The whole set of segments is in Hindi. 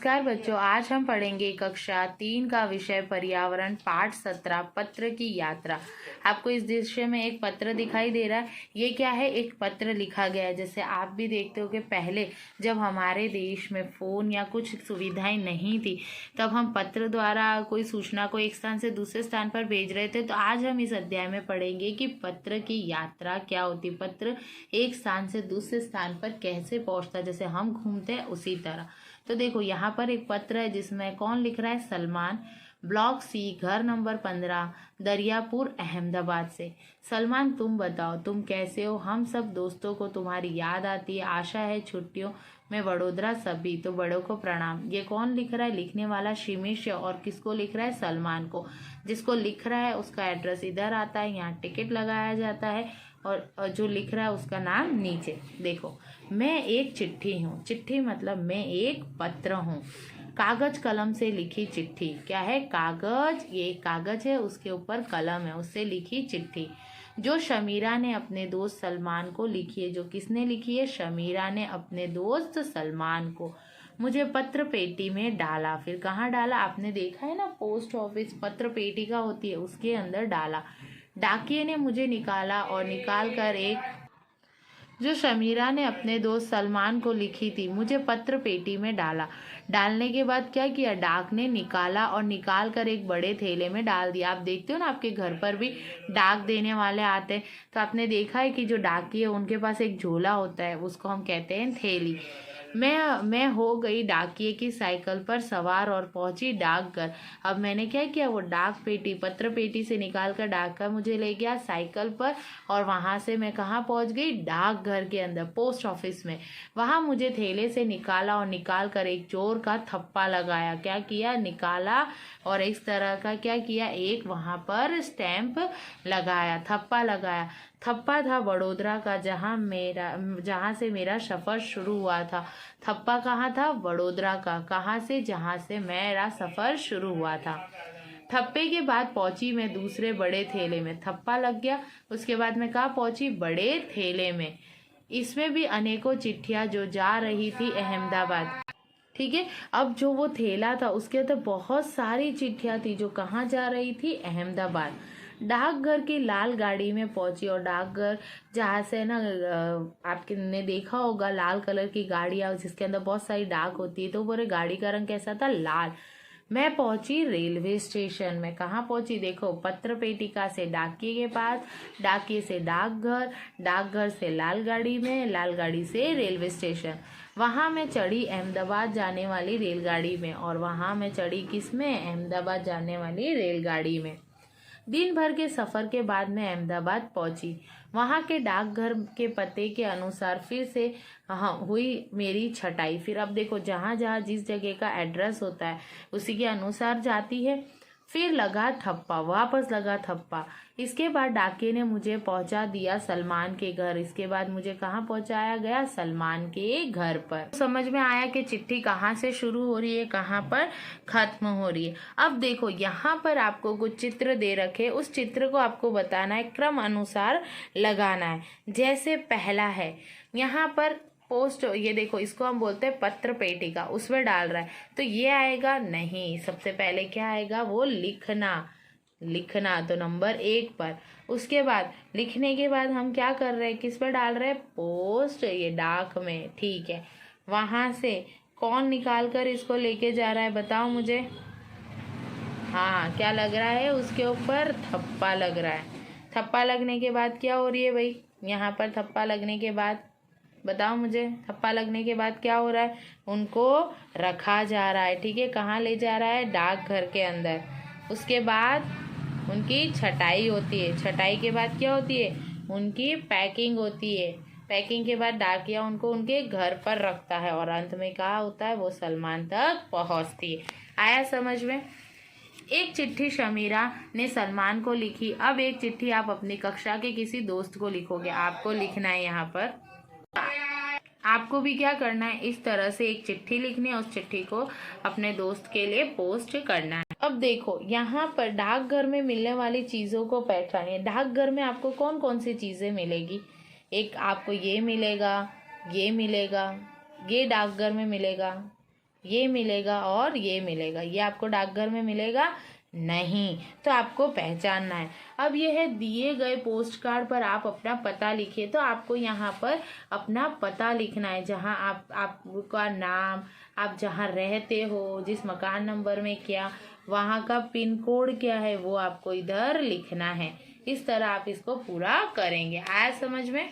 नमस्कार बच्चों, आज हम पढ़ेंगे कक्षा 3 का विषय पर्यावरण पाठ 17 पत्र की यात्रा। आपको इस दृश्य में एक पत्र दिखाई दे रहा है। ये क्या है? एक पत्र लिखा गया है। जैसे आप भी देखते हो कि पहले जब हमारे देश में फ़ोन या कुछ सुविधाएं नहीं थी, तब हम पत्र द्वारा कोई सूचना को एक स्थान से दूसरे स्थान पर भेज रहे थे। तो आज हम इस अध्याय में पढ़ेंगे कि पत्र की यात्रा क्या होती, पत्र एक स्थान से दूसरे स्थान पर कैसे पहुंचता, जैसे हम घूमते हैं उसी तरह। तो देखो यहाँ पर एक पत्र है जिसमें कौन लिख रहा है? सलमान, ब्लॉक सी, घर नंबर 15, दरियापुर, अहमदाबाद से। सलमान, तुम बताओ तुम कैसे हो? हम सब दोस्तों को तुम्हारी याद आती है। आशा है छुट्टियों में वडोदरा सभी, तो बड़ों को प्रणाम। ये कौन लिख रहा है? लिखने वाला शिमीश है। और किसको लिख रहा है? सलमान को। जिसको लिख रहा है उसका एड्रेस इधर आता है, यहाँ टिकट लगाया जाता है और जो लिख रहा है उसका नाम नीचे। देखो, मैं एक चिट्ठी हूँ। चिट्ठी मतलब मैं एक पत्र हूँ। कागज कलम से लिखी चिट्ठी। क्या है? कागज, ये कागज है, उसके ऊपर कलम है, उससे लिखी चिट्ठी जो शमीरा ने अपने दोस्त सलमान को लिखी है। जो किसने लिखी है? शमीरा ने अपने दोस्त सलमान को। मुझे पत्र पेटी में डाला। फिर कहाँ डाला? आपने देखा है ना, पोस्ट ऑफिस पत्र पेटी का होती है, उसके अंदर डाला। डाकिये ने मुझे निकाला और निकाल कर एक जो शमीरा ने अपने दोस्त सलमान को लिखी थी, मुझे पत्र पेटी में डाला। डालने के बाद क्या किया? डाक ने निकाला और निकाल कर एक बड़े थैले में डाल दिया। आप देखते हो ना, आपके घर पर भी डाक देने वाले आते हैं, तो आपने देखा है कि जो डाकी है उनके पास एक झोला होता है, उसको हम कहते हैं थैली। मैं हो गई डाकिये की साइकिल पर सवार और पहुंची डाकघर। अब मैंने क्या किया? वो डाक पेटी पत्र पेटी से निकाल कर डाकघर मुझे ले गया साइकिल पर, और वहां से मैं कहाँ पहुंच गई? डाकघर के अंदर, पोस्ट ऑफिस में। वहां मुझे थैले से निकाला और निकाल कर एक जोर का थप्पा लगाया। क्या किया? निकाला और इस तरह का क्या किया? एक वहां पर स्टैंप लगाया, थप्पा लगाया। थप्पा था वडोदरा का, जहाँ से मेरा सफ़र शुरू हुआ था। थप्पा कहाँ था? वडोदरा का। कहाँ से? जहाँ से मेरा सफ़र शुरू हुआ था। थप्पे के बाद पहुंची मैं दूसरे बड़े थैले में। थप्पा लग गया, उसके बाद मैं कहाँ पहुंची? बड़े थैले में। इसमें भी अनेकों चिट्ठियां जो जा रही थी अहमदाबाद। ठीक है, अब जो वो थैला था उसके अंदर बहुत सारी चिट्ठियां थी जो कहाँ जा रही थी? अहमदाबाद। डाकघर की लाल गाड़ी में पहुंची, और डाकघर जहाँ से ना, आपने देखा होगा लाल कलर की गाड़ियाँ जिसके अंदर बहुत सारी डाक होती है, तो पूरे गाड़ी का रंग कैसा था? लाल। मैं पहुंची रेलवे स्टेशन में। कहाँ पहुंची? देखो, पत्र पेटिका से डाकिये के पास, डाकिये से डाकघर, डाकघर से लाल गाड़ी में, लाल गाड़ी से रेलवे स्टेशन। वहां मैं चढ़ी अहमदाबाद जाने वाली रेलगाड़ी में, और वहां मैं चढ़ी किस में? अहमदाबाद जाने वाली रेलगाड़ी में। दिन भर के सफ़र के बाद मैं अहमदाबाद पहुंची। वहां के डाकघर के पते के अनुसार फिर से हुई मेरी छटाई। फिर अब देखो, जहाँ जहाँ जिस जगह का एड्रेस होता है उसी के अनुसार जाती है। फिर लगा ठप्पा, वापस लगा ठप्पा। इसके बाद डाकिये ने मुझे पहुंचा दिया सलमान के घर। इसके बाद मुझे कहाँ पहुंचाया गया? सलमान के घर पर। समझ में आया कि चिट्ठी कहाँ से शुरू हो रही है, कहाँ पर खत्म हो रही है। अब देखो, यहाँ पर आपको कुछ चित्र दे रखे, उस चित्र को आपको बताना है, क्रम अनुसार लगाना है। जैसे पहला है यहाँ पर पोस्ट, ये देखो, इसको हम बोलते हैं पत्र पेटिका, उसमें डाल रहा है, तो ये आएगा नहीं। सबसे पहले क्या आएगा? वो लिखना। लिखना तो नंबर 1 पर। उसके बाद लिखने के बाद हम क्या कर रहे हैं? किस पर डाल रहे हैं? पोस्ट, ये डाक में। ठीक है, वहां से कौन निकाल कर इसको लेके जा रहा है? बताओ मुझे। हाँ, क्या लग रहा है? उसके ऊपर थप्पा लग रहा है। थप्पा लगने के बाद क्या हो रही है भाई? यहाँ पर थप्पा लगने के बाद बताओ मुझे, थप्पा लगने के बाद क्या हो रहा है? उनको रखा जा रहा है। ठीक है, कहाँ ले जा रहा है? डाकघर के अंदर। उसके बाद उनकी छटाई होती है। छटाई के बाद क्या होती है? उनकी पैकिंग होती है। पैकिंग के बाद डाकिया उनको उनके घर पर रखता है, और अंत में क्या होता है? वो सलमान तक पहुँचती है। आया समझ में? एक चिट्ठी शमीरा ने सलमान को लिखी। अब एक चिट्ठी आप अपनी कक्षा के किसी दोस्त को लिखोगे। आपको लिखना है, यहाँ पर आपको भी क्या करना है? इस तरह से एक चिट्ठी लिखनी है, उस चिट्ठी को अपने दोस्त के लिए पोस्ट करना है। अब देखो, यहाँ पर डाकघर में मिलने वाली चीज़ों को पहचानिए। डाकघर में आपको कौन कौन सी चीज़ें मिलेगी? एक आपको ये मिलेगा, ये मिलेगा, ये डाकघर में मिलेगा, ये मिलेगा और ये मिलेगा, ये आपको डाकघर में मिलेगा नहीं, तो आपको पहचानना है। अब ये है दिए गए पोस्ट कार्ड पर आप अपना पता लिखिए। तो आपको यहाँ पर अपना पता लिखना है, जहाँ आपका नाम, आप जहाँ रहते हो, जिस मकान नंबर में क्या, वहाँ का पिन कोड क्या है, वो आपको इधर लिखना है। इस तरह आप इसको पूरा करेंगे। आया समझ में?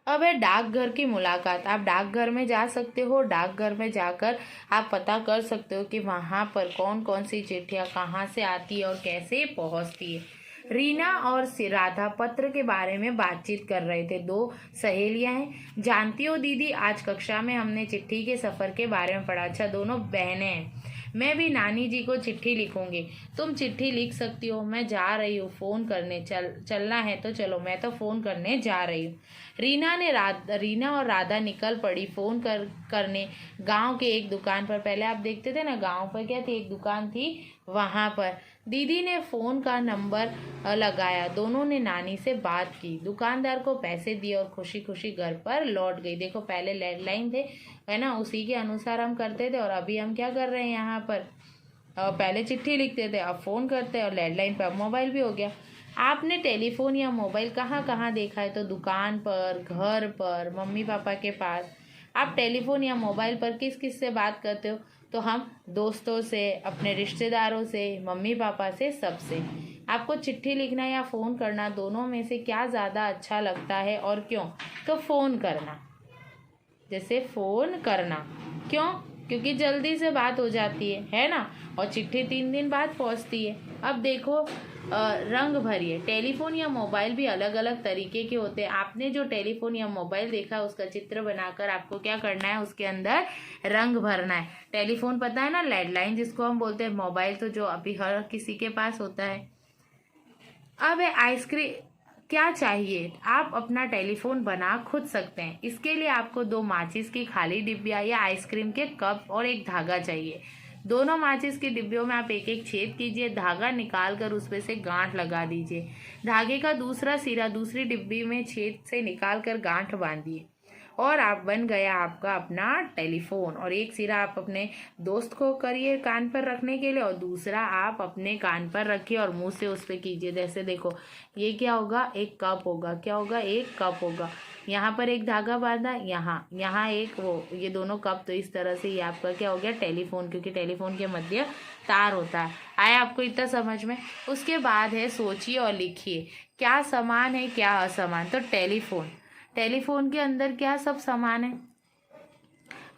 अब है डाकघर की मुलाकात। आप डाकघर में जा सकते हो, डाकघर में जाकर आप पता कर सकते हो कि वहाँ पर कौन कौन सी चिट्ठियाँ कहाँ से आती है और कैसे पहुँचती है। रीना और राधा पत्र के बारे में बातचीत कर रहे थे। दो सहेलियां हैं। जानती हो दीदी, आज कक्षा में हमने चिट्ठी के सफ़र के बारे में पढ़ा। अच्छा, दोनों बहनें हैं। मैं भी नानी जी को चिट्ठी लिखूंगी। तुम चिट्ठी लिख सकती हो। मैं जा रही हूँ फ़ोन करने। चलना है तो चलो, मैं तो फ़ोन करने जा रही हूँ। रीना और राधा निकल पड़ी फ़ोन करने गांव के एक दुकान पर। पहले आप देखते थे ना, गांव पर क्या थी, एक दुकान थी, वहाँ पर दीदी ने फ़ोन का नंबर लगाया। दोनों ने नानी से बात की, दुकानदार को पैसे दिए और खुशी खुशी घर पर लौट गई। देखो, पहले लैंडलाइन थे, है ना, उसी के अनुसार हम करते थे। और अभी हम क्या कर रहे हैं यहाँ पर, पहले चिट्ठी लिखते थे, अब फ़ोन करते हैं, और लैंडलाइन पर अब मोबाइल भी हो गया। आपने टेलीफोन या मोबाइल कहाँ कहाँ देखा है? तो दुकान पर, घर पर, मम्मी पापा के पास। आप टेलीफोन या मोबाइल पर किस किस से बात करते हो? तो हम दोस्तों से, अपने रिश्तेदारों से, मम्मी पापा से, सबसे। आपको चिट्ठी लिखना या फ़ोन करना, दोनों में से क्या ज़्यादा अच्छा लगता है और क्यों? तो फ़ोन करना, जैसे फ़ोन करना। क्यों? क्योंकि जल्दी से बात हो जाती है ना, और चिट्ठी 3 दिन बाद पहुंचती है। अब देखो, रंग भरिए। टेलीफोन या मोबाइल भी अलग अलग तरीके के होते हैं। आपने जो टेलीफोन या मोबाइल देखा, उसका चित्र बनाकर आपको क्या करना है, उसके अंदर रंग भरना है। टेलीफोन पता है ना, लैंडलाइन जिसको हम बोलते हैं। मोबाइल तो जो अभी हर किसी के पास होता है। अब है आइसक्रीम। क्या चाहिए? आप अपना टेलीफोन बना खुद सकते हैं। इसके लिए आपको 2 माचिस की खाली डिब्बियाँ या आइसक्रीम के कप और एक धागा चाहिए। दोनों माचिस की डिब्बियों में आप एक एक छेद कीजिए, धागा निकाल कर उसमें से गांठ लगा दीजिए। धागे का दूसरा सिरा दूसरी डिब्बी में छेद से निकाल कर गांठ बांधिए, और आप बन गया आपका अपना टेलीफोन। और एक सिरा आप अपने दोस्त को करिए कान पर रखने के लिए, और दूसरा आप अपने कान पर रखिए और मुंह से उस पर कीजिए। जैसे देखो, ये क्या होगा, एक कप होगा। क्या होगा? एक कप होगा। यहाँ पर एक धागा बांधा, यहाँ एक वो, ये दोनों कप। तो इस तरह से ये आपका क्या हो गया, टेलीफोन, क्योंकि टेलीफोन के मध्य तार होता है। आया आपको इतना समझ में? उसके बाद है सोचिए और लिखिए, क्या समान है क्या असमान। तो टेलीफोन के अंदर क्या सब सामान है?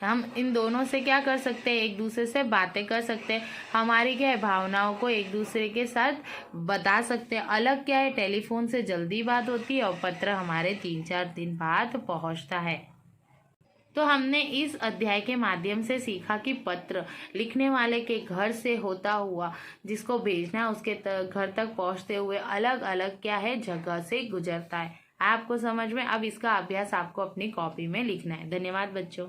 हम इन दोनों से क्या कर सकते हैं, एक दूसरे से बातें कर सकते हैं। हमारी क्या है, भावनाओं को एक दूसरे के साथ बता सकते हैं। अलग क्या है, टेलीफोन से जल्दी बात होती है और पत्र हमारे 3-4 दिन बाद पहुंचता है। तो हमने इस अध्याय के माध्यम से सीखा कि पत्र लिखने वाले के घर से होता हुआ, जिसको भेजना है उसके घर तक पहुंचते हुए अलग अलग क्या है, जगह से गुजरता है। आपको समझ में? अब इसका अभ्यास आपको अपनी कॉपी में लिखना है। धन्यवाद बच्चों।